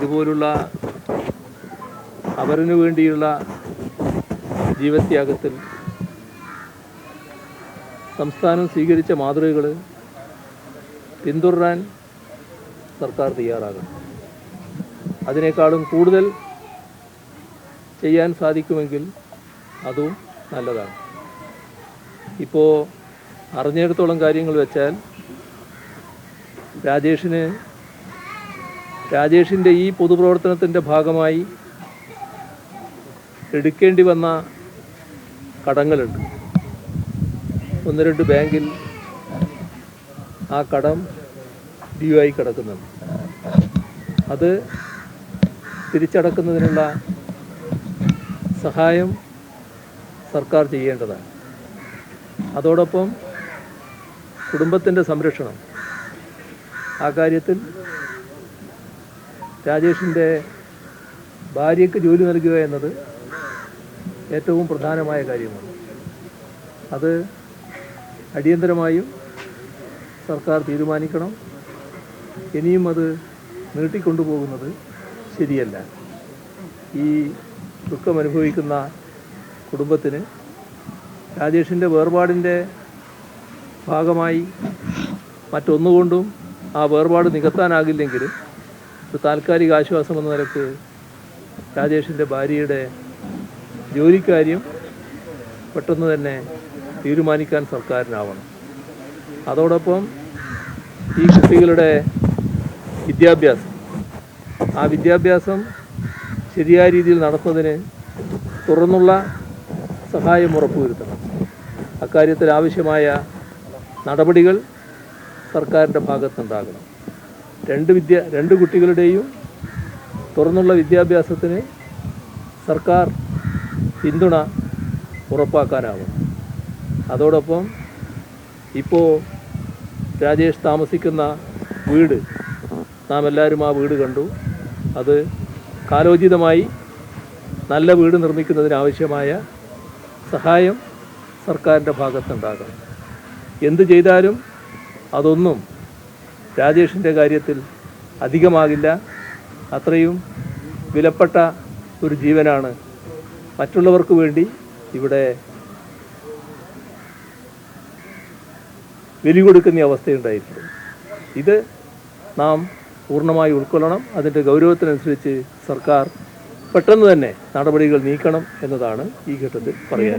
ഇതുപോലുള്ള അവരിനു വേണ്ടിയുള്ള ജീവത്യാഗത്തിൽ സംസ്ഥാനം സ്വീകരിച്ച മാതൃകകൾ പിന്തുടരാൻ സർക്കാർ തയ്യാറാകണം. അതിനേക്കാളും കൂടുതൽ ചെയ്യാൻ സാധിക്കുമെങ്കിൽ അതും നല്ലതാണ്. ഇപ്പോൾ അറിഞ്ഞിടത്തോളം കാര്യങ്ങൾ വെച്ചാൽ രാജേഷിൻ്റെ ഈ പൊതുപ്രവർത്തനത്തിൻ്റെ ഭാഗമായി എടുക്കേണ്ടി വന്ന കടങ്ങളുണ്ട്. 1-2 ബാങ്കിൽ ആ കടം ഡ്യൂ ആയി കിടക്കുന്നുണ്ട്. അത് തിരിച്ചടക്കുന്നതിനുള്ള സഹായം സർക്കാർ ചെയ്യേണ്ടതാണ്. അതോടൊപ്പം കുടുംബത്തിൻ്റെ സംരക്ഷണം, ആ കാര്യത്തിൽ രാജേഷിൻ്റെ ഭാര്യയ്ക്ക് ജോലി നൽകുക എന്നത് ഏറ്റവും പ്രധാനമായ കാര്യമാണ്. അത് അടിയന്തരമായും സർക്കാർ തീരുമാനിക്കണം. ഇനിയും അത് നീട്ടിക്കൊണ്ടുപോകുന്നത് ശരിയല്ല. ഈ ദുഃഖം അനുഭവിക്കുന്ന കുടുംബത്തിന് രാജേഷിൻ്റെ വേർപാടിൻ്റെ ഭാഗമായി മറ്റൊന്നുകൊണ്ടും ആ വേർപാട് നികത്താനാകില്ലെങ്കിൽ ഒരു താൽക്കാലിക ആശ്വാസം എന്ന നിലക്ക് രാജേഷിൻ്റെ ഭാര്യയുടെ ജോലിക്കാര്യം പെട്ടെന്ന് തന്നെ തീരുമാനിക്കാൻ സർക്കാരിനാവണം. അതോടൊപ്പം ഈ കുട്ടികളുടെ വിദ്യാഭ്യാസം, ആ വിദ്യാഭ്യാസം ശരിയായ രീതിയിൽ നടത്തുന്നതിന് തുറന്നുള്ള സഹായം ഉറപ്പുവരുത്തണം. അക്കാര്യത്തിൽ ആവശ്യമായ നടപടികൾ സർക്കാരിൻ്റെ ഭാഗത്തുണ്ടാകണം. രണ്ട് കുട്ടികളുടെയും തുറന്നുള്ള വിദ്യാഭ്യാസത്തിന് സർക്കാർ പിന്തുണ ഉറപ്പാക്കാനാവും. അതോടൊപ്പം ഇപ്പോൾ രാജേഷ് താമസിക്കുന്ന വീട്, നാം എല്ലാവരും ആ വീട് കണ്ടു. അത് കാലോചിതമായി നല്ല വീട് നിർമ്മിക്കുന്നതിനാവശ്യമായ സഹായം സർക്കാരിൻ്റെ ഭാഗത്തുണ്ടാകണം. എന്തു ചെയ്താലും അതൊന്നും രാജേഷിൻ്റെ കാര്യത്തിൽ അധികമാകില്ല. അത്രയും വിലപ്പെട്ട ഒരു ജീവനാണ് മറ്റുള്ളവർക്ക് വേണ്ടി ഇവിടെ ബലി കൊടുക്കുന്ന അവസ്ഥയുണ്ടായിട്ടുണ്ട്. ഇത് നാം പൂർണ്ണമായി ഉൾക്കൊള്ളണം. അതിൻ്റെ ഗൗരവത്തിനനുസരിച്ച് സർക്കാർ പെട്ടെന്ന് തന്നെ നടപടികൾ നീക്കണം എന്നതാണ് ഈ ഘട്ടത്തിൽ പറയാൻ.